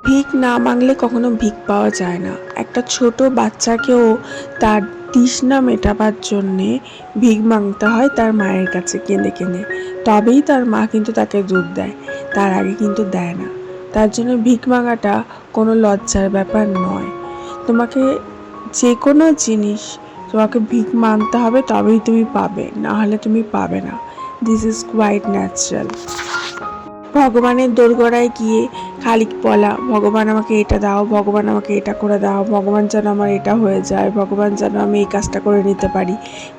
ভিক না মাংলে কখনো ভিক পাওয়া যায় না। একটা ছোট বাচ্চাকেও তার তৃষ্ণা মেটাবার জন্যে ভিক মাংতে হয় তার মায়ের কাছে কেঁদে কেঁদে, তবেই তার মা কিন্তু তাকে দুধ দেয়, তার আগে কিন্তু দেয় না। তার জন্য ভিক মাঙাটা কোনো লজ্জার ব্যাপার নয়। তোমাকে যে কোনো জিনিস তোমাকে ভিক মাংতে হবে, তবেই তুমি পাবে, না হলে তুমি পাবে না। This is quite natural. ভগবানের দোরগোড়ায় গিয়ে খালি বলা, ভগবান আমাকে এটা দাও, ভগবান আমাকে এটা করে দাও, ভগবান যেন আমার এটা হয়ে যায়, ভগবান যেন আমি এই কাজটা করে নিতে পারি,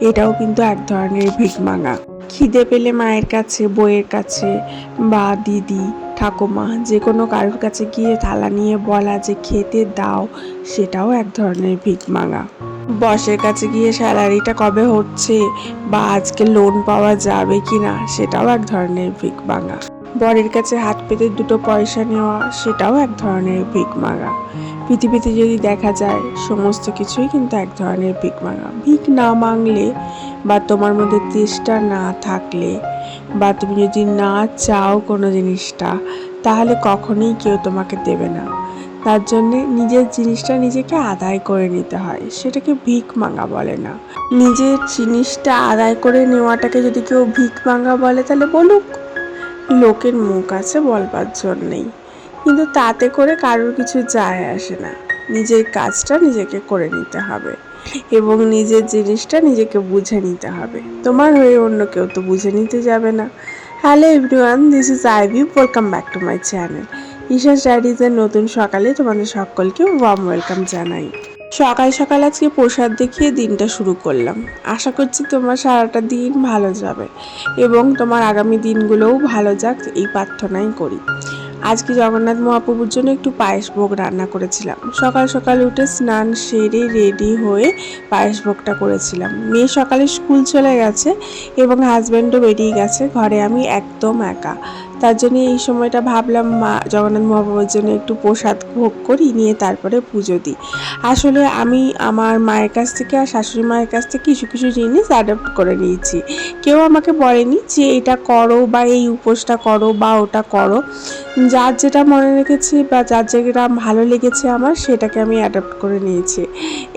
এটাও কিন্তু এক ধরনের ভিক মাঙা। খিদে পেলে মায়ের কাছে, বইয়ের কাছে বা দিদি ঠাকুমা যে কোনো কারোর কাছে গিয়ে থালা নিয়ে বলা যে খেতে দাও, সেটাও এক ধরনের ভিক মাঙা। বসের কাছে গিয়ে স্যালারিটা কবে হচ্ছে বা আজকে লোন পাওয়া যাবে কিনা, সেটাও এক ধরনের ভিক মাঙা। বরের কাছে হাত পেতে দুটো পয়সা নেওয়া, সেটাও এক ধরনের ভিক মাঙা। পৃথিবীতে যদি দেখা যায় সমস্ত কিছুই কিন্তু এক ধরনের ভিক মাঙা। ভিক না মাংলে বা তোমার মধ্যে চেষ্টা না থাকলে বা তুমি যদি না চাও কোনো জিনিসটা, তাহলে কখনোই কেউ তোমাকে দেবে না। তার জন্যে নিজের জিনিসটা নিজেকে আদায় করে নিতে হয়, সেটাকে ভিক মাঙা বলে না। নিজের জিনিসটা আদায় করে নেওয়াটাকে যদি কেউ ভিক মাঙা বলে, তাহলে বলুক, লোকের মুখ আছে বলবার জন্যেই, কিন্তু তাতে করে কারোর কিছু যায় আসে না। নিজের কাজটা নিজেকে করে নিতে হবে এবং নিজের জিনিসটা নিজেকে বুঝে নিতে হবে। তোমার হয়ে অন্য কেউ তো বুঝে নিতে যাবে না। Hello everyone, this is Ivy, welcome back to my channel. Isha's ডায়েরিজের নতুন সকালে তোমাদের সকলকে ওয়ার্ম ওয়েলকাম জানাই। সকাল সকাল আজকে প্রসাদ দেখিয়ে দিনটা শুরু করলাম। আশা করছি তোমার সারাটা দিন ভালো যাবে এবং তোমার আগামী দিনগুলোও ভালো যাক, এই প্রার্থনাই করি। আজকে জগন্নাথ মহাপ্রভুর জন্য একটু পায়েস ভোগ রান্না করেছিলাম। সকাল সকাল উঠে স্নান সেরে রেডি হয়ে পায়েস ভোগটা করেছিলাম। মেয়ে সকালে স্কুল চলে গেছে এবং হাজব্যান্ডও বেরিয়ে গেছে, ঘরে আমি একদম একা। তার জন্য এই সময়টা ভাবলাম মা জগন্নাথ মহাপ্রভুর জন্য একটু প্রসাদ ভোগ করি, নিয়ে তারপরে পুজো দিই। আসলে আমি আমার মায়ের কাছ থেকে আর শাশুড়ি মায়ের কাছ থেকে কিছু কিছু জিনিস অ্যাডপ্ট করে নিয়েছি। কেউ আমাকে বলেনি যে এটা করো বা এই উপোসটা করো বা ওটা করো। যার যেটা মনে রেখেছি বা যার যেটা ভালো লেগেছে আমার, সেটাকে আমি অ্যাডপ্ট করে নিয়েছি।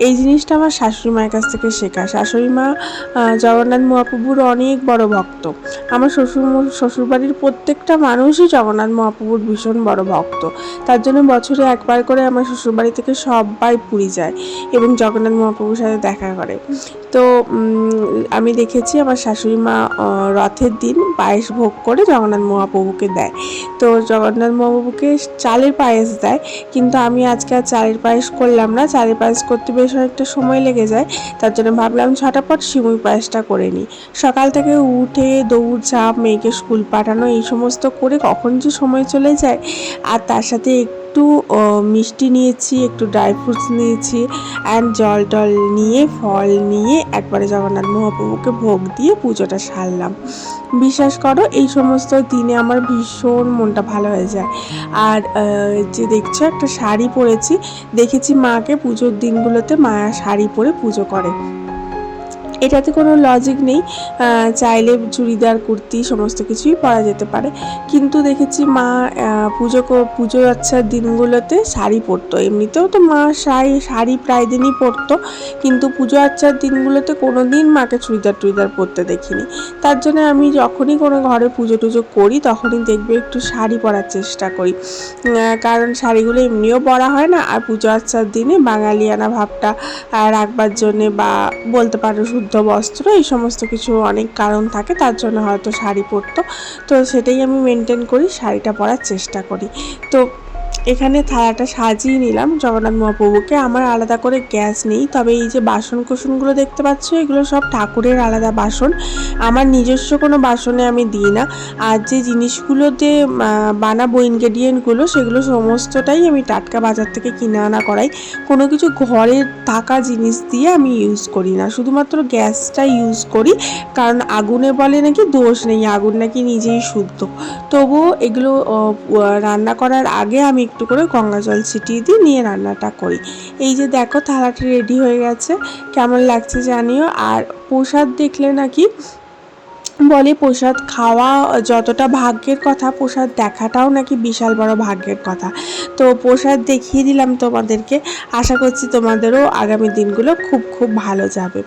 এই জিনিসটা আমার শাশুড়ি মায়ের কাছ থেকে শেখা। শাশুড়ি মা জগন্নাথ মহাপ্রভুর অনেক বড় ভক্ত। আমার শ্বশুরবাড়ির প্রত্যেকটা মানুষই জগন্নাথ মহাপ্রভুর ভীষণ বড় ভক্ত। তার জন্য বছরে একবার করে আমার শ্বশুরবাড়ি থেকে সবাই পুরী যায় এবং জগন্নাথ মহাপ্রভুর সাথে দেখা করে। তো আমি দেখেছি আমার শাশুড়ি মা রথের দিন পায়েস ভোগ করে জগন্নাথ মহাপ্রভুকে দেয়। তো জগন্নাথ মহাপ্রভুকে চালের পায়েস দেয়, কিন্তু আমি আজকে আর চালের পায়েস করলাম না। চালের পায়েস করতে বেশ অনেকটা সময় লেগে যায়, তার জন্য ভাবলাম ঝটাপট সিমুই পায়েসটা করে নিই। সকাল থেকে উঠে দৌড়ঝাঁপ, মেয়েকে স্কুল পাঠানো, এই সমস্ত করে কখন যে সময় চলে যায়। আর তার সাথে একটু মিষ্টি নিয়েছি, একটু ড্রাই ফ্রুটস নিয়েছি অ্যান্ড জল টল নিয়ে ফল নিয়ে একবারে জগন্নাথ মহাপ্রভুকে ভোগ দিয়ে পুজোটা সারলাম। বিশ্বাস করো, এই সমস্ত দিনে আমার ভীষণ মনটা ভালো হয়ে যায়। আর যে দেখছো একটা শাড়ি পরেছি, দেখেছি মাকে পুজোর দিনগুলোতে মা শাড়ি পরে পুজো করে। এটাতে কোনো লজিক নেই, চাইলে চুড়িদার কুর্তি সমস্ত কিছুই পরা যেতে পারে, কিন্তু দেখেছি মা পুজো আচ্ছার দিনগুলোতে শাড়ি পরতো। এমনিতেও তো মা শাড়ি প্রায় দিনই পরতো, কিন্তু পুজো আচ্ছার দিনগুলোতে কোনো দিন মাকে চুড়িদার পরতে দেখিনি। তার জন্য আমি যখনই কোনো ঘরে পুজো টুজো করি, তখনই দেখবে একটু শাড়ি পরার চেষ্টা করি, কারণ শাড়িগুলো এমনিও পরা হয় না, আর পুজো আচ্ছার দিনে বাঙালিয়ানা ভাবটা রাখবার জন্যে বা বলতে পারো শুদ্ধ বস্ত্র, এই সমস্ত কিছু অনেক কারণ থাকে, তার জন্য হয়তো শাড়ি পরতো। তো সেটাই আমি মেনটেন করি, শাড়িটা পরার চেষ্টা করি। তো এখানে থালাটা সাজিয়ে নিলাম জগন্নাথ মহাপ্রভুকে। আমার আলাদা করে গ্যাস নেই, তবে এই যে বাসন কোসনগুলো দেখতে পাচ্ছ, এগুলো সব ঠাকুরের আলাদা বাসন। আমার নিজস্ব কোনো বাসনে আমি দিই না। আর যে জিনিসগুলোতে বানাবো ইনগ্রেডিয়েন্টগুলো, সেগুলো সমস্তটাই আমি টাটকা বাজার থেকে কিনে আনা করাই। কোনো কিছু ঘরের থাকা জিনিস দিয়ে আমি ইউজ করি না, শুধুমাত্র গ্যাসটা ইউজ করি, কারণ আগুনে বলে নাকি দোষ নেই, আগুন নাকি নিজেই শুদ্ধ। তবুও এগুলো রান্না করার আগে আমি একটু করে গঙ্গা জল ছিটিয়ে দিই, নিয়ে রান্নাটা করি। এই যে দেখো থালাটি রেডি হয়ে গেছে, কেমন লাগছে জানিও। আর প্রসাদ দেখলে নাকি বলে প্রসাদ খাওয়া যতটা ভাগ্যের কথা, প্রসাদ দেখাটাও নাকি বিশাল বড় ভাগ্যের কথা। তো প্রসাদ দেখিয়ে দিলাম তোমাদেরকে, আশা করছি তোমাদেরও আগামী দিনগুলো খুব খুব ভালো যাবে।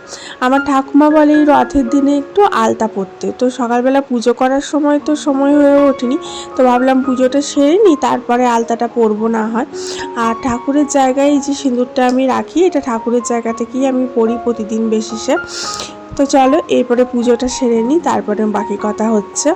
আমার ঠাকুমা বলে এই রথের দিনে একটু আলতা পরতে, তো সকালবেলা পুজো করার সময় তো সময় হয়ে ওঠেনি, তো ভাবলাম পুজোটা সেরে নিই, তারপরে আলতাটা পরবো না হয়। আর ঠাকুরের জায়গায় এই যে সিঁদুরটা আমি রাখি, এটা ঠাকুরের জায়গা থেকেই আমি পরি প্রতিদিন বেশিসে। তো চলো এরপরে পুজোটা সেরে নিই, তারপরে বাকি কথা হচ্ছে।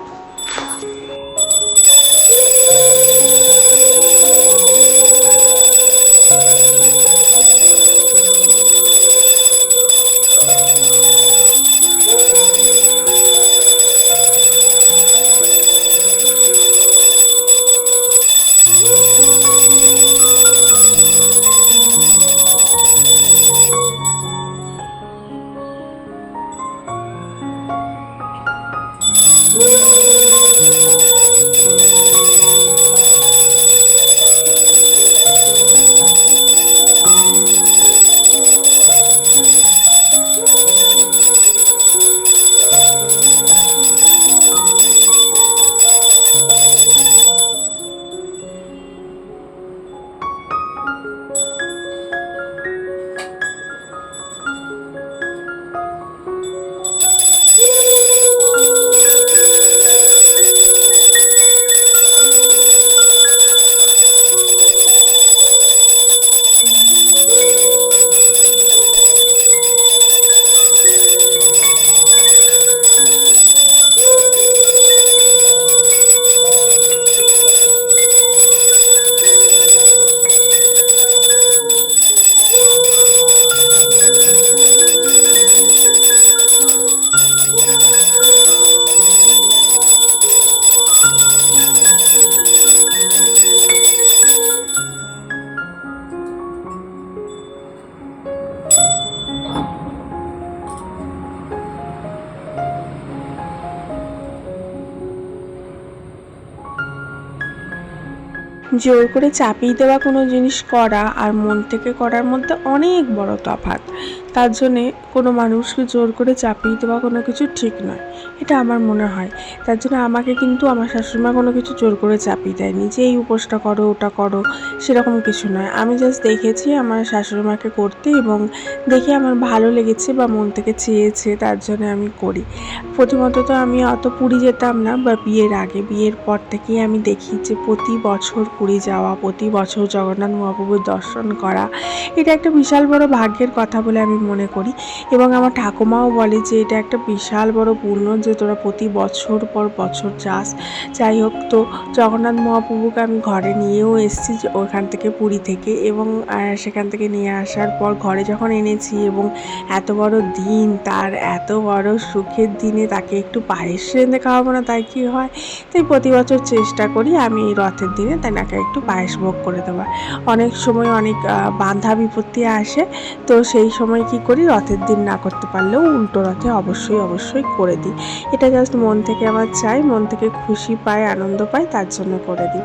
জোর করে চাপিয়ে দেওয়া কোনো জিনিস করা আর মন থেকে করার মধ্যে অনেক বড় তফাৎ। তার জন্যে কোনো মানুষকে জোর করে চাপিয়ে দেওয়া কোনো কিছু ঠিক নয়, এটা আমার মনে হয়। তার জন্য আমাকে কিন্তু আমার শাশুড়িমা কোনো কিছু জোর করে চাপিয়ে দেয়নি যে এই উপোসটা করো ওটা করো, সেরকম কিছু নয়। আমি জাস্ট দেখেছি আমার শাশুড়িমাকে করতে এবং দেখে আমার ভালো লেগেছে বা মন থেকে চেয়েছে, তার জন্য আমি করি। প্রথমত তো আমি অত পুরী যেতাম না, বা বিয়ের আগে, বিয়ের পর থেকেই আমি দেখি যে প্রতি বছর পুরী যাওয়া, প্রতি বছর জগন্নাথ মহাপ্রভুর দর্শন করা, এটা একটা বিশাল বড় ভাগ্যের কথা বলে আমি মনে করি। এবং আমার ঠাকুমাও বলে যে এটা একটা বিশাল বড় পুণ্য যে তোরা প্রতি বছর পর বছর যাস। যাই হোক, তো জগন্নাথ মহাপ্রভুকে আমি ঘরে নিয়েও এসেছি ওখান থেকে, পুরী থেকে, এবং সেখান থেকে নিয়ে আসার পর ঘরে যখন এনেছি এবং এত বড় দিন, তার এত বড় সুখের দিনে তাকে একটু পায়েস রেঁধে খাওয়াবো না তাই কি হয়। তাই প্রতি বছর চেষ্টা করি আমি এই রথের দিনে তাকে একটু পায়েস ভোগ করে দেওয়ার। অনেক সময় অনেক বাধা বিপত্তি আসে, তো সেই সময় কি করি, রথের দিন না করতে পারলেও উল্টো রথে অবশ্যই অবশ্যই করে দিই। এটা জাস্ট মন থেকে আমার চাই, মন থেকে খুশি পায়, আনন্দ পায়, তার জন্য করে দিই।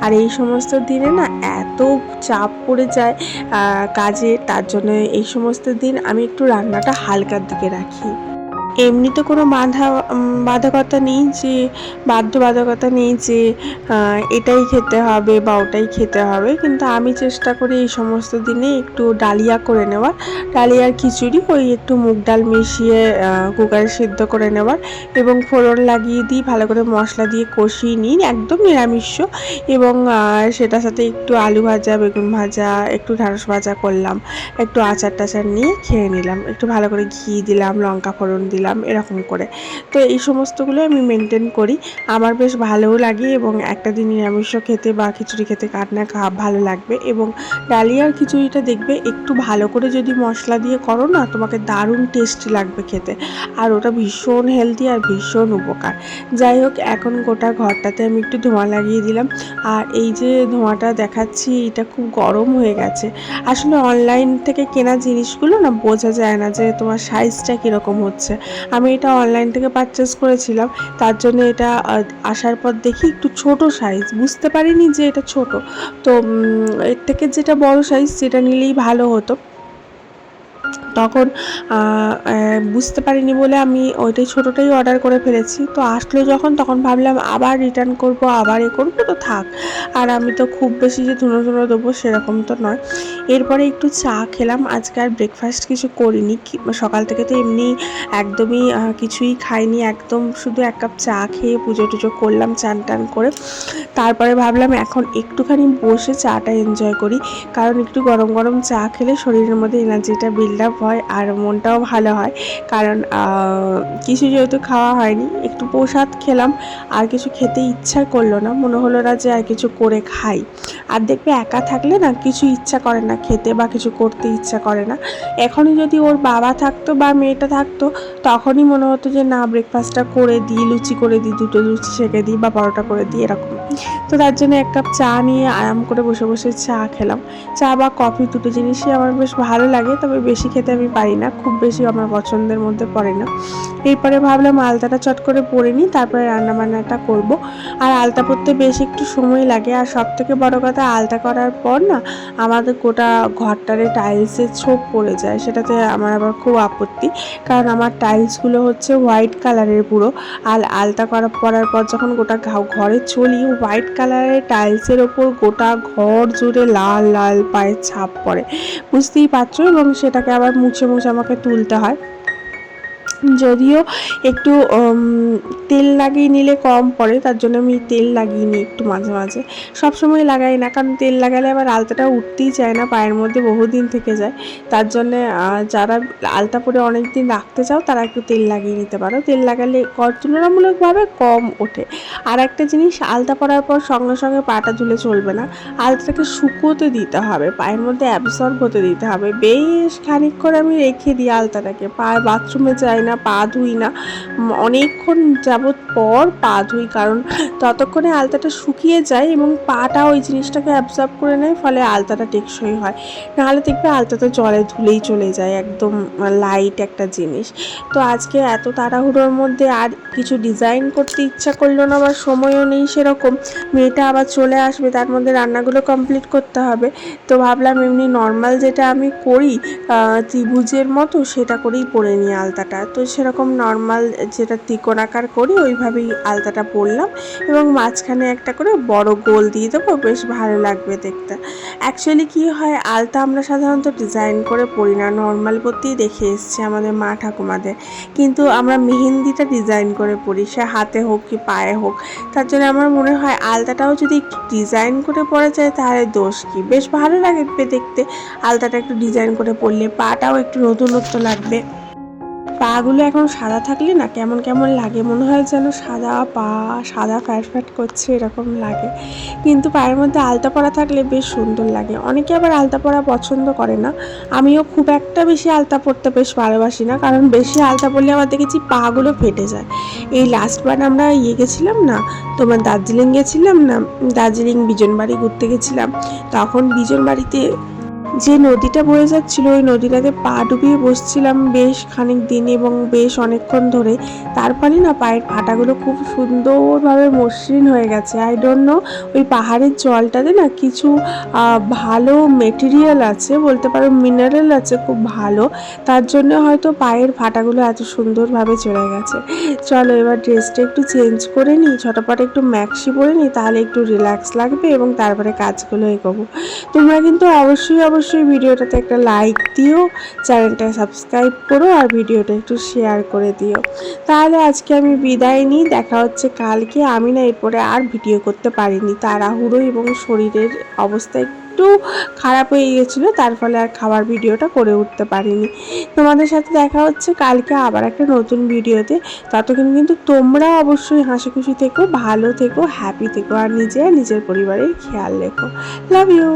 আর এই সমস্ত দিনে না এত চাপ পড়ে যায় কাজে, তার জন্য এই সমস্ত দিন আমি একটু রান্নাটা হালকার দিকে রাখি। এমনিতে কোনো বাধ্যবাধকতা নেই যে বাধ্যবাধকতা নেই যে এটাই খেতে হবে বা ওটাই খেতে হবে, কিন্তু আমি চেষ্টা করি এই সমস্ত দিনে একটু ডালিয়া করে নেওয়ার, ডালিয়ার খিচুড়ি, ওই একটু মুগ ডাল মিশিয়ে কুকারে সিদ্ধ করে নেওয়ার, এবং ফোড়ন লাগিয়ে দিই, ভালো করে মশলা দিয়ে কষিয়ে নিই, একদম নিরামিষ, এবং সেটার সাথে একটু আলু ভাজা, বেগুন ভাজা, একটু ঢ্যাঁড়স ভাজা করলাম, একটু আচার টাচার নিয়ে খেয়ে নিলাম, একটু ভালো করে ঘি দিলাম, লঙ্কা ফোড়ন দিলাম, এরকম করে। তো এই সমস্তগুলো আমি মেনটেন করি, আমার বেশ ভালোও লাগে, এবং একটা দিন নিরামিষ খেতে বা খিচুড়ি খেতে কার না ভালো লাগবে। এবং ডালিয়ার খিচুড়িটা দেখবে একটু ভালো করে যদি মশলা দিয়ে করো না, তোমাকে দারুণ টেস্টি লাগবে খেতে, আর ওটা ভীষণ হেলদি আর ভীষণ উপকার। যাই হোক, এখন গোটা ঘরটাতে আমি একটু ধোঁয়া লাগিয়ে দিলাম, আর এই যে ধোঁয়াটা দেখাচ্ছি এটা খুব গরম হয়ে গেছে। আসলে অনলাইন থেকে কেনা জিনিসগুলো না বোঝা যায় না যে তোমার সাইজটা কীরকম হচ্ছে। আমি এটা অনলাইন থেকে পারচেস করেছিলাম, তার জন্য এটা আসার পর দেখি একটু ছোট সাইজ, বুঝতে পারিনি যে এটা ছোট। তো এর থেকে যেটা বড় সাইজ সেটা নিলেই ভালো হতো। তখন বুঝতে পারিনি বলে আমি ওইটাই ছোটোটাই অর্ডার করে ফেলেছি। তো আসলো যখন তখন ভাবলাম আবার রিটার্ন করব, আবার করবো, তো থাক। আর আমি তো খুব বেশি যে ধুনো ধুনো দেবো সেরকম তো নয়। এরপরে একটু চা খেলাম। আজকে আর ব্রেকফাস্ট কিছু করিনি, সকাল থেকে তো এমনি একদমই কিছুই খাইনি, একদম শুধু 1 কাপ চা খেয়ে পুজো টুজো করলাম চান টান করে। তারপরে ভাবলাম এখন একটুখানি বসে চাটা এনজয় করি, কারণ একটু গরম গরম চা খেলে শরীরের মধ্যে এনার্জিটা বিল্ড আপ হয় আর মনটাও ভালো হয়। কারণ কিছু যেহেতু খাওয়া হয়নি, একটু প্রসাদ খেলাম, আর কিছু খেতে ইচ্ছা করলো না, মনে হলো না যে আর কিছু করে খাই। আর দেখবে একা থাকলে না কিছু ইচ্ছা করে না খেতে বা কিছু করতে ইচ্ছা করে না। এখনই যদি ওর বাবা থাকতো বা মেয়েটা থাকতো তখনই মনে হতো যে না ব্রেকফাস্টটা করে দিই, লুচি করে দিই, 2টো লুচি সেঁকে দিই বা পরোটা করে দিই এরকম। তো তার জন্য 1 কাপ চা নিয়ে আরাম করে বসে বসে চা খেলাম। চা বা কফি দুটো জিনিসই আমার বেশ ভালো লাগে, তবে বেশি খেতে আমি পারি না, খুব বেশি আমার পছন্দের মধ্যে পড়ে না। এরপরে ভাবলাম আলতাটা চট করে পরে নিই, তারপরে রান্নাবান্নাটা করব। আর আলতা পরতে বেশ একটু সময় লাগে, আর সবথেকে বড় কথা আলতা করার পর না আমাদের গোটা ঘরটারে টাইলসের ছোপ পড়ে যায়, সেটাতে আমার আবার খুব আপত্তি। কারণ আমার টাইলসগুলো হচ্ছে হোয়াইট কালারের পুরো, আর আলতা পরার পর যখন গোটা ঘরে চলি হোয়াইট কালারের টাইলসের ওপর গোটা ঘর জুড়ে লাল লাল পায়ের ছাপ পড়ে, বুঝতেই পারছো। এবং সেটাকে আবার মুছে মুছে আমাকে তুলতে হয়। যদিও একটু তেল লাগিয়ে নিলে কম পড়ে, তার জন্য আমি তেল লাগিয়ে নিই একটু মাঝে মাঝে, সবসময় লাগাই না, কারণ তেল লাগালে আবার আলতাটা উঠতেই চায় না, পায়ের মধ্যে বহুদিন থেকে যায়। তার জন্যে যারা আলতা পরে অনেক দিন রাখতে চাও তারা একটু তেল লাগিয়ে নিতে পারো, তেল লাগালে তুলনামূলকভাবে কম ওঠে। আর একটা জিনিস, আলতা পরার পর সঙ্গে সঙ্গে পাটা ধুলে চলবে না, আলতাটাকে শুকোতে দিতে হবে, পায়ের মধ্যে অ্যাবসর্ব হতে দিতে হবে। বেশ খানিক করে আমি রেখে দিই আলতাটাকে, বাথরুমে যাই না, পা ধুই না, অনেকক্ষণ যাবৎ পর পা ধুই, কারণ ততক্ষণে আলতাটা শুকিয়ে যায় এবং পাটা ওই জিনিসটাকে অ্যাবসর্ব করে নেয়, ফলে আলতাটা টেকসই হয়। নাহলে দেখবে আলতাটা জলে ধুলেই চলে যায়, একদম লাইট একটা জিনিস। তো আজকে এত তাড়াহুড়োর মধ্যে আর কিছু ডিজাইন করতে ইচ্ছা করলো না, বা সময়ও নেই সেরকম, মেয়েটা আবার চলে আসবে, তার মধ্যে রান্নাগুলো কমপ্লিট করতে হবে। তো ভাবলাম এমনি নর্মাল যেটা আমি করি ত্রিভুজের মতো সেটা করেই পরে নিই আলতাটা। তো সেরকম নর্মাল যেটা ত্রিকোণাকার করি ওইভাবেই আলতাটা পরলাম, এবং মাঝখানে একটা করে বড় গোল দিয়ে দেবো, বেশ ভালো লাগবে দেখতে। অ্যাকচুয়ালি কি হয়, আলতা আমরা সাধারণত ডিজাইন করে পরি না, নর্মাল পরতেই দেখে এসছি আমাদের মা ঠাকুমাদের, কিন্তু আমরা মেহেন্দিটা ডিজাইন করে পরি, সে হাতে হোক কি পায়ে হোক। তার জন্য আমার মনে হয় আলতাটাও যদি একটু ডিজাইন করে পরা যায় তাহলে দোষ কি, বেশ ভালো লাগবে দেখতে। আলতাটা একটু ডিজাইন করে পরলে পাটাও একটু নতুনত্ব লাগবে। পাগুলো এখন সাদা থাকলে না কেমন কেমন লাগে, মনে হয় যেন সাদা পা, সাদা ফ্যাট ফ্যাট করছে এরকম লাগে। কিন্তু পায়ের মধ্যে আলতা পরা থাকলে বেশ সুন্দর লাগে। অনেকে আবার আলতা পরা পছন্দ করে না, আমিও খুব একটা বেশি আলতা পরতে বেশ ভালোবাসি না, কারণ বেশি আলতা পরলে আমার দেখেছি পাগুলো ফেটে যায়। এই লাস্টবার আমরা গেছিলাম না, তোমার দার্জিলিং গেছিলাম না, দার্জিলিং বিজনবাড়ি ঘুরতে গেছিলাম, তখন বিজনবাড়িতে যে নদীটা বয়ে যাচ্ছিল ওই নদীটাতে পা ডুবিয়ে বসছিলাম বেশ খানিক দিন এবং বেশ অনেকক্ষণ ধরে। তার ফলে না পায়ের ফাটাগুলো খুব সুন্দরভাবে মসৃণ হয়ে গেছে। আই ডোন্ট নো, ওই পাহাড়ের জলটাতে না কিছু ভালো মেটেরিয়াল আছে, বলতে পারো মিনারেল আছে খুব ভালো, তার জন্য হয়তো পায়ের ফাটাগুলো এত সুন্দরভাবে চলে গেছে। চলো এবার ড্রেসটা একটু চেঞ্জ করে নিই, ঝটপট একটু ম্যাক্সি পরে নিই, তাহলে একটু রিল্যাক্স লাগবে এবং তারপরে কাজগুলো এগোবো। তোমরা কিন্তু অবশ্যই ভিডিওটাতে একটা লাইক দিও, চ্যানেলটা সাবস্ক্রাইব করো, আর ভিডিওটা একটু শেয়ার করে দিও। তাহলে আজকে আমি বিদায় নিই, দেখা হচ্ছে কালকে। আমি না এরপরে আর ভিডিও করতে পারিনি, তাড়াহুড়ো এবং শরীরের অবস্থা একটু খারাপ হয়ে গেছিলো, তার ফলে আর খাবার ভিডিওটা করে উঠতে পারিনি। তোমাদের সাথে দেখা হচ্ছে কালকে আবার একটা নতুন ভিডিওতে। ততক্ষণ কিন্তু তোমরা অবশ্যই হাসি খুশি থেকো, ভালো থেকো, হ্যাপি থেকো, আর নিজে আর নিজের পরিবারের খেয়াল রেখো। Love you.